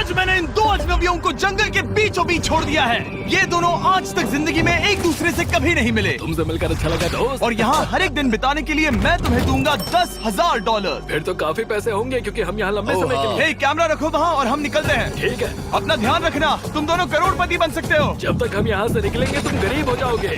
आज मैंने इन दो अजनबियों को जंगल के बीचों बीच छोड़ दिया है। ये दोनों आज तक जिंदगी में एक दूसरे से कभी नहीं मिले। तुमसे मिलकर अच्छा लगा दोस्त। और यहाँ हर एक दिन बिताने के लिए मैं तुम्हें दूंगा $10,000। फिर तो काफी पैसे होंगे क्योंकि हम यहाँ लंबे समय के लिए। हे, कैमरा रखो वहाँ और हम निकलते हैं। ठीक है। अपना ध्यान रखना, तुम दोनों करोड़पति बन सकते हो। जब तक हम यहाँ से निकलेंगे तुम गरीब हो जाओगे।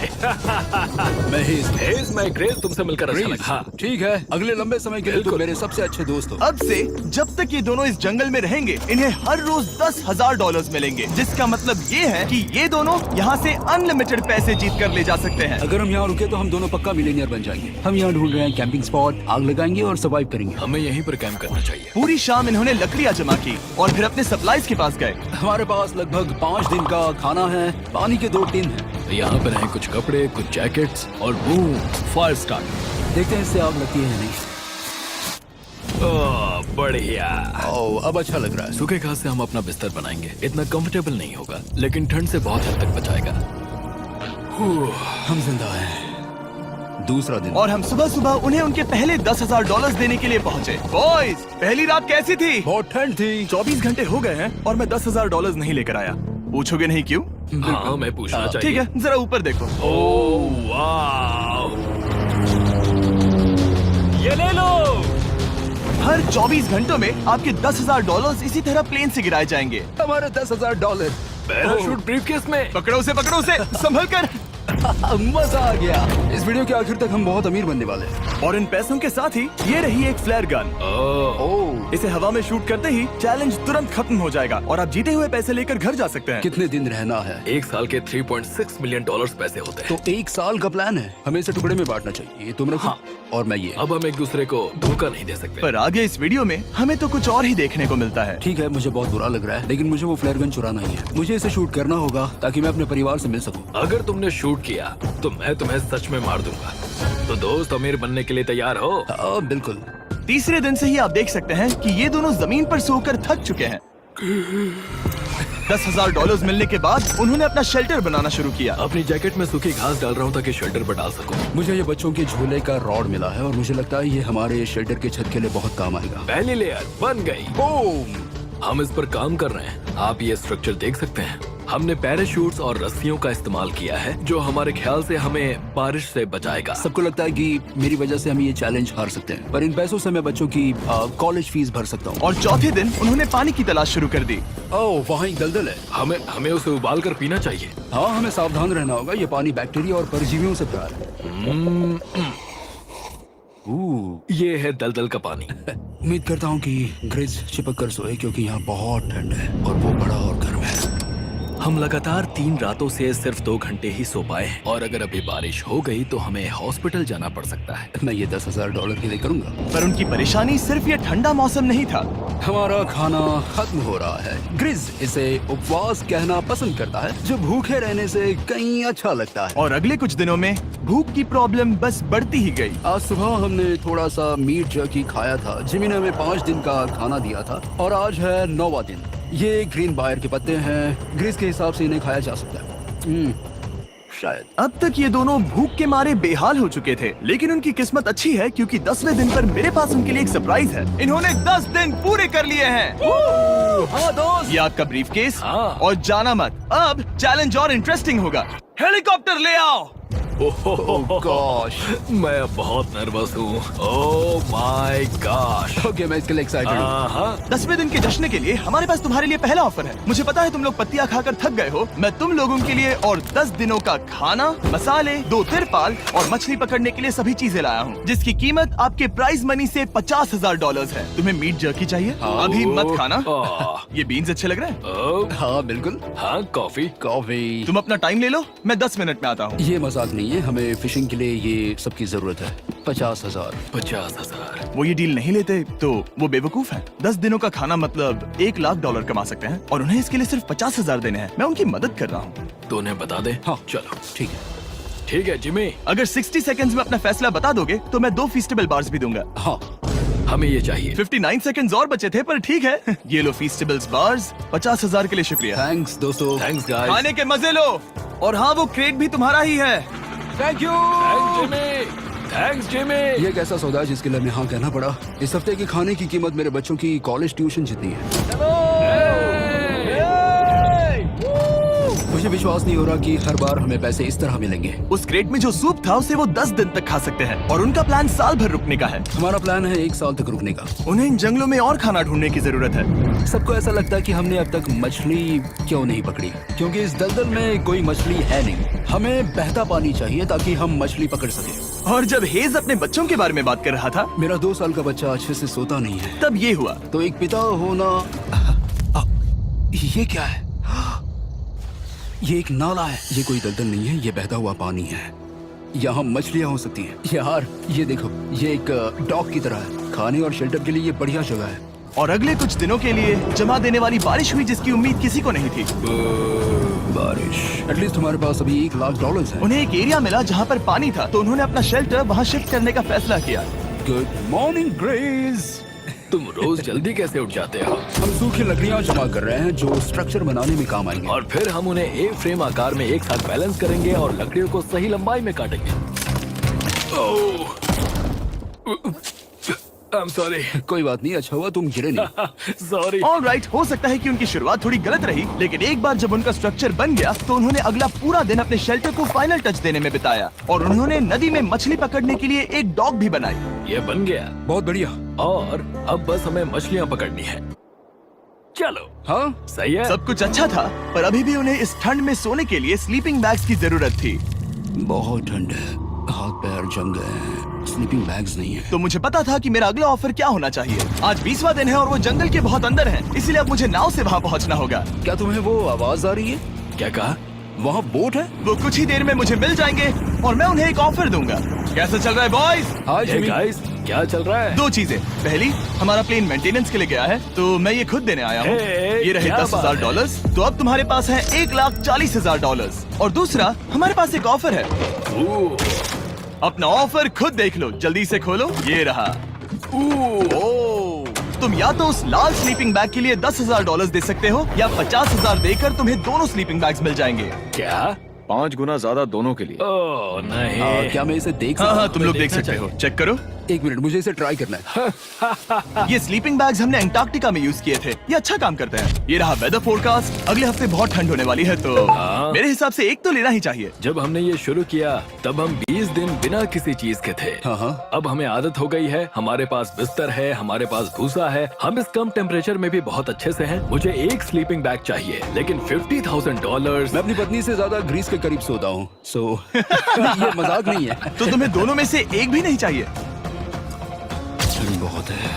मैं ग्रेस, तुमसे मिलकर अच्छा लगा। हाँ। ठीक है, अगले लंबे समय के लिए तुम मेरे सबसे अच्छे दोस्त हो। अब से जब तक ये दोनों इस जंगल में रहेंगे इन्हें हर रोज $10,000 मिलेंगे, जिसका मतलब ये है कि ये दोनों यहाँ से अनलिमिटेड पैसे जीत कर ले जा सकते हैं। अगर हम यहाँ रुके तो हम दोनों पक्का मिलियनियर बन जाएंगे। हम यहाँ ढूंढ रहे हैं कैंपिंग स्पॉट, आग लगाएंगे और सर्वाइव करेंगे। हमें यहीं पर कैंप करना चाहिए। पूरी शाम इन्होंने लकड़ियाँ जमा की और फिर अपने सप्लाईज के पास गए। हमारे पास लगभग 5 दिन का खाना है, पानी के 2 टिन हैं। यहाँ पर हैं कुछ कपड़े, कुछ जैकेट्स और बूम, फायर स्टार्ट। देखते हैं इससे आग लगती है या नहीं। बढ़िया। अब अच्छा लग रहा है। सूखे घास से हम अपना बिस्तर बनाएंगे। इतना कंफर्टेबल नहीं होगा लेकिन ठंड से बहुत हद तक बचाएगा। हम जिंदा हैं। दूसरा दिन और हम सुबह सुबह उन्हें उनके पहले $10,000 देने के लिए पहुँचे। बॉयज, पहली रात कैसी थी? बहुत ठंड थी। 24 घंटे हो गए हैं और मैं $10,000 नहीं लेकर आया। पूछोगे नहीं क्यों? हाँ, मैं पूछना चाहिए। ठीक है, जरा ऊपर देखो। ओह वाह, ये ले लो। हर 24 घंटों में आपके $10,000 इसी तरह प्लेन से गिराए जाएंगे। हमारे $10,000। पैराशूट ब्रीफकेस में। पकड़ो उसे संभल कर। मजा आ गया। इस वीडियो के आखिर तक हम बहुत अमीर बनने वाले हैं। और इन पैसों के साथ ही ये रही एक फ्लेयर गन। इसे हवा में शूट करते ही चैलेंज तुरंत खत्म हो जाएगा और आप जीते हुए पैसे लेकर घर जा सकते हैं। कितने दिन रहना है? एक साल के $3.6 मिलियन पैसे होते हैं। तो 1 साल का प्लान है। हमें इसे टुकड़े में बांटना चाहिए। तुम रखो। हाँ। और मैं ये। अब हम एक दूसरे को धोखा नहीं दे सकते। पर आगे इस वीडियो में हमें तो कुछ और ही देखने को मिलता है। ठीक है, मुझे बहुत बुरा लग रहा है लेकिन मुझे वो फ्लेयर गन चुराना ही है। मुझे इसे शूट करना होगा ताकि मैं अपने परिवार से मिल सकूं। अगर तुमने शूट किया तो मैं तुम्हें सच में मार दूंगा। तो दोस्त, अमीर बनने के लिए तैयार हो? बिल्कुल। तीसरे दिन से ही आप देख सकते हैं कि ये दोनों जमीन पर सोकर थक चुके हैं। $10,000 मिलने के बाद उन्होंने अपना शेल्टर बनाना शुरू किया। अपनी जैकेट में सूखी घास डाल रहा हूँ ताकि शेल्टर पर डाल सकूं। मुझे ये बच्चों के झूले का रॉड मिला है और मुझे लगता है ये हमारे शेल्टर के छत के लिए बहुत काम आएगा। पहली लेयर बन गई। बूम! हम इस पर काम कर रहे हैं। आप ये स्ट्रक्चर देख सकते हैं। हमने पैराशूट्स और रस्सियों का इस्तेमाल किया है जो हमारे ख्याल से हमें बारिश से बचाएगा। सबको लगता है कि मेरी वजह से हम ये चैलेंज हार सकते हैं, पर इन पैसों से मैं बच्चों की कॉलेज फीस भर सकता हूँ। और चौथे दिन उन्होंने पानी की तलाश शुरू कर दी। ओह, वहाँ एक दलदल है। हमें उसे उबाल कर पीना चाहिए। हाँ, हमें सावधान रहना होगा। ये पानी बैक्टीरिया और परजीवियों से भरा है। ये है दलदल का पानी। उम्मीद करता हूँ कि ग्रिज चिपक कर सोए क्योंकि यहाँ बहुत ठंड है और वो बड़ा और गर्म है। हम लगातार 3 रातों से सिर्फ 2 घंटे ही सो पाए हैं और अगर अभी बारिश हो गई तो हमें हॉस्पिटल जाना पड़ सकता है। मैं ये $10,000 के लिए करूँगा। पर उनकी परेशानी सिर्फ ये ठंडा मौसम नहीं था। हमारा खाना खत्म हो रहा है। ग्रिज इसे उपवास कहना पसंद करता है, जो भूखे रहने से कहीं अच्छा लगता है। और अगले कुछ दिनों में भूख की प्रॉब्लम बस बढ़ती ही गई। आज सुबह हमने थोड़ा सा मीट जर्की खाया था। जिमी ने हमें 5 दिन का खाना दिया था और आज है 9वां दिन। ये ग्रीन बायर के पत्ते हैं। ग्रीस के हिसाब से इन्हें खाया जा सकता है। शायद। अब तक ये दोनों भूख के मारे बेहाल हो चुके थे, लेकिन उनकी किस्मत अच्छी है क्योंकि 10वें दिन पर मेरे पास उनके लिए एक सरप्राइज है। इन्होंने 10 दिन पूरे कर लिए हैं। हाँ दोस्त, ये आपका ब्रीफकेस। हाँ। और जाना मत, अब चैलेंज और इंटरेस्टिंग होगा। हेलीकॉप्टर ले आओ। गॉश, मैं अब बहुत नर्वस हूँ। Oh my gosh. ओके, मैं इसके लिए एक्साइटेड हूँ। 10वें दिन के जश्न के लिए हमारे पास तुम्हारे लिए पहला ऑफर है। मुझे पता है तुम लोग पत्तियां खाकर थक गए हो। मैं तुम लोगों के लिए और 10 दिनों का खाना, मसाले, 2 तिरपाल और मछली पकड़ने के लिए सभी चीजें लाया हूँ, जिसकी कीमत आपके प्राइज मनी से $50,000 है। तुम्हें मीट जर्की चाहिए? अभी मत खाना। ये बीन्स अच्छे लग रहे हैं। हाँ बिल्कुल। हाँ, कॉफी। तुम अपना टाइम ले लो, मैं 10 मिनट में आता हूँ। ये मजाक नहीं है, हमें फिशिंग के लिए ये सबकी जरूरत है। 50,000। 50,000। वो ये डील नहीं लेते तो वो बेवकूफ है। 10 दिनों का खाना मतलब $1,00,000 कमा सकते हैं और उन्हें इसके लिए सिर्फ 50,000 देने हैं। मैं उनकी मदद कर रहा हूँ। तो उन्हें बता दे। हाँ चलो ठीक है। ठीक है जिमी, अगर 60 सेकंड्स में अपना फैसला बता दोगे तो मैं 2 फीस्टेबल बार्स भी दूंगा। हाँ, हमें ये चाहिए। 59 सेकंड्स और बचे थे पर ठीक है। ये लो फीस्टेबल्स बार्स। 50,000 के लिए शुक्रिया। थैंक्स दोस्तों। Thanks guys. खाने के मजे लो। और हाँ, वो क्रेट भी तुम्हारा ही है। Thank you. Thanks Jimmy. ये एक ऐसा सौदा है जिसके लिए हमें हाँ कहना पड़ा। इस हफ्ते की खाने की कीमत मेरे बच्चों की कॉलेज ट्यूशन जितनी है। विश्वास नहीं हो रहा कि हर बार हमें पैसे इस तरह मिलेंगे। उस क्रेट में जो सूप था उसे वो 10 दिन तक खा सकते हैं और उनका प्लान साल भर रुकने का है। हमारा प्लान है 1 साल तक रुकने का। उन्हें इन जंगलों में और खाना ढूंढने की जरूरत है। सबको ऐसा लगता है कि हमने अब तक मछली क्यों नहीं पकड़ी, क्योंकि इस दलदल में कोई मछली है नहीं। हमें बहता पानी चाहिए ताकि हम मछली पकड़ सके। और जब हेज अपने बच्चों के बारे में बात कर रहा था, मेरा 2 साल का बच्चा अच्छे से सोता नहीं है। तब ये हुआ। तो एक पिता होना, ये क्या है? ये एक नाला है। ये कोई दलदल नहीं है, ये बहता हुआ पानी है। यहाँ मछलियाँ हो सकती हैं। यार ये देखो, ये एक डॉग की तरह है। खाने और शेल्टर के लिए ये बढ़िया जगह है। और अगले कुछ दिनों के लिए जमा देने वाली बारिश हुई जिसकी उम्मीद किसी को नहीं थी। बारिश। एटलीस्ट हमारे पास अभी $1,00,000 है। उन्हें एक एरिया मिला जहाँ पर पानी था, तो उन्होंने अपना शेल्टर वहाँ शिफ्ट करने का फैसला किया। Good morning grace. तुम रोज जल्दी कैसे उठ जाते हो? हम सूखी लकड़ियाँ जमा कर रहे हैं जो स्ट्रक्चर बनाने में काम आएंगे। और फिर हम उन्हें ए फ्रेम आकार में एक साथ बैलेंस करेंगे और लकड़ियों को सही लंबाई में काटेंगे। I'm sorry. कोई बात नहीं, अच्छा हुआ तुम गिरे नहीं। Sorry. ऑलराइट, हो सकता है कि उनकी शुरुआत थोड़ी गलत रही, लेकिन एक बार जब उनका स्ट्रक्चर बन गया तो उन्होंने अगला पूरा दिन अपने शेल्टर को फाइनल टच देने में बिताया। और उन्होंने नदी में मछली पकड़ने के लिए एक डॉग भी बनाई। ये बन गया बहुत बढ़िया। और अब बस हमें मछलियाँ पकड़नी है। चलो। हाँ सही है। सब कुछ अच्छा था, पर अभी भी उन्हें इस ठंड में सोने के लिए स्लीपिंग बैग्स की जरूरत थी। बहुत ठंड है, हाथ पैर जम गए हैं, स्लीपिंग बैग्स नहीं है। तो मुझे पता था कि मेरा अगला ऑफर क्या होना चाहिए। आज 20वां दिन है और वो जंगल के बहुत अंदर है, इसलिए अब मुझे नाव से वहाँ पहुँचना होगा। क्या तुम्हें वो आवाज आ रही है? क्या कहा? वहाँ बोट है? वो कुछ ही देर में मुझे मिल जाएंगे और मैं उन्हें एक ऑफर दूंगा। कैसा चल रहा है बॉयज? हाय Hey जिमी। guys, क्या चल रहा है? 2 चीजें। पहली, हमारा प्लेन मेंटेनेंस के लिए गया है, तो मैं ये खुद देने आया हूँ। Hey, ये रहे क्या बात $10,000, तो अब तुम्हारे पास है $1,40,000। और दूसरा, हमारे पास एक ऑफर है। ओह, अपना ऑफर खुद देख लो, जल्दी से खोलो। ये रहा। ओह, तुम या तो उस लाल स्लीपिंग बैग के लिए $10,000 दे सकते हो, या 50,000 देकर तुम्हें दोनों स्लीपिंग बैग्स मिल जाएंगे। क्या? 5 गुना ज्यादा दोनों के लिए। ओह नहीं। क्या मैं इसे देख हाँ सकता हाँ, हूँ? तुम लोग देख देखना सकते हो। चाहिए। चेक करो। एक मिनट, मुझे इसे ट्राई करना है। ये स्लीपिंग बैग्स हमने अंटार्कटिका में यूज किए थे। ये अच्छा काम करते हैं। ये रहा वेदर फोरकास्ट। अगले हफ्ते बहुत ठंड होने वाली है, तो हाँ। मेरे हिसाब से एक तो लेना ही चाहिए। जब हमने ये शुरू किया तब हम 20 दिन बिना किसी चीज के थे। हाँ हाँ। अब हमें आदत हो गई है। हमारे पास बिस्तर है, हमारे पास भूसा है। हम इस कम टेम्परेचर में भी बहुत अच्छे से हैं। मुझे एक स्लीपिंग बैग चाहिए, लेकिन $50,000। मैं अपनी पत्नी से ज्यादा ग्रीस के करीब सोता हूँ, सो ये मजाक नहीं है। तो तुम्हें दोनों में से एक भी नहीं चाहिए? ठंड बहुत है,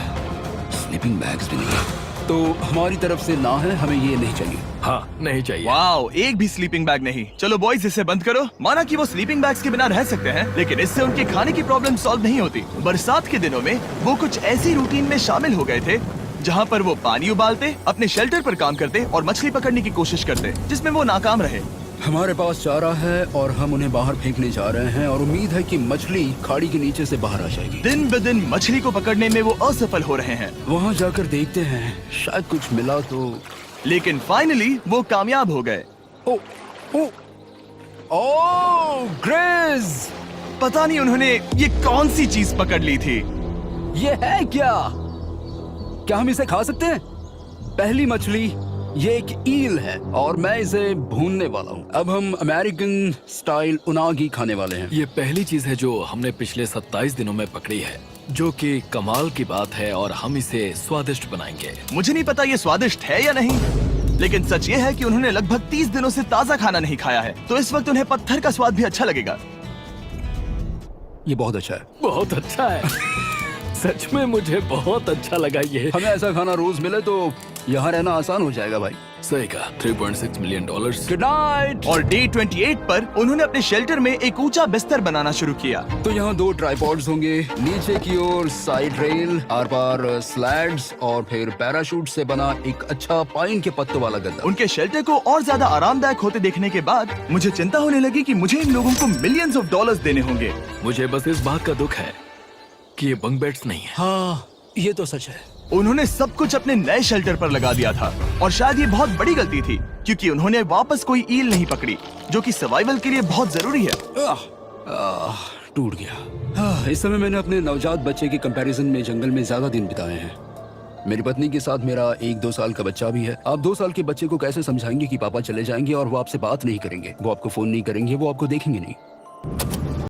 स्लीपिंग बैग्स भी नहीं है। तो हमारी तरफ से ना है, हमें ये नहीं चाहिए। हाँ, नहीं चाहिए। वाओ, एक भी स्लीपिंग बैग नहीं। चलो बॉयज, इसे बंद करो। माना कि वो स्लीपिंग बैग्स के बिना रह सकते हैं, लेकिन इससे उनके खाने की प्रॉब्लम सॉल्व नहीं होती। बरसात के दिनों में वो कुछ ऐसी रूटीन में शामिल हो गए थे जहाँ पर वो पानी उबालते, अपने शेल्टर पर काम करते और मछली पकड़ने की कोशिश करते, जिसमें वो नाकाम रहे। हमारे पास चारा है और हम उन्हें बाहर फेंकने जा रहे हैं और उम्मीद है कि मछली खाड़ी के नीचे से बाहर आ जाएगी। दिन ब दिन मछली को पकड़ने में वो असफल हो रहे हैं, वहाँ जाकर देखते हैं, शायद कुछ मिला तो। लेकिन फाइनली वो कामयाब हो गए। ओ, ओ, ओ, ग्रेस! पता नहीं उन्होंने ये कौन सी चीज पकड़ ली थी। ये है क्या? क्या हम इसे खा सकते हैं? पहली मछली, ये एक ईल है और मैं इसे भूनने वाला हूँ। अब हम अमेरिकन स्टाइल उनागी खाने वाले हैं। ये पहली चीज है जो हमने पिछले 27 दिनों में पकड़ी है, जो कि कमाल की बात है और हम इसे स्वादिष्ट बनाएंगे। मुझे नहीं पता ये स्वादिष्ट है या नहीं, लेकिन सच ये है कि उन्होंने लगभग 30 दिनों से ताजा खाना नहीं खाया है, तो इस वक्त उन्हें पत्थर का स्वाद भी अच्छा लगेगा। ये बहुत अच्छा है। बहुत अच्छा है। सच में मुझे बहुत अच्छा लगा ये। हमें ऐसा खाना रोज मिले तो यहाँ रहना आसान हो जाएगा भाई। सही कहा। $3.6 मिलियन। Good night. और डे 28 पर उन्होंने अपने शेल्टर में एक ऊंचा बिस्तर बनाना शुरू किया। तो यहाँ 2 ट्राइपॉड्स होंगे, नीचे की ओर side rail, are par slides और फिर पैराशूट से बना एक अच्छा पाइन के पत्तों वाला गद्दा। उनके शेल्टर को और ज्यादा आरामदायक होते देखने के बाद मुझे चिंता होने लगी कि मुझे इन लोगों को मिलियंस ऑफ डॉलर्स देने होंगे। मुझे बस इस बात का दुख है कि ये बंक बेड्स नहीं है। हाँ, ये तो सच है। उन्होंने सब कुछ अपने नए शेल्टर पर लगा दिया था, और शायद ये बहुत बड़ी गलती थी, क्योंकि उन्होंने वापस कोई ईल नहीं पकड़ी, जो कि सर्वाइवल के लिए बहुत जरूरी है। टूट गया। इस समय मैंने अपने नवजात बच्चे के कंपैरिजन में जंगल में ज्यादा दिन बिताए हैं। मेरी पत्नी के साथ मेरा 1-2 साल का बच्चा भी है। आप 2 साल के बच्चे को कैसे समझाएंगे कि पापा चले जाएंगे और वो आपसे बात नहीं करेंगे, वो आपको फोन नहीं करेंगे, वो आपको देखेंगे नहीं।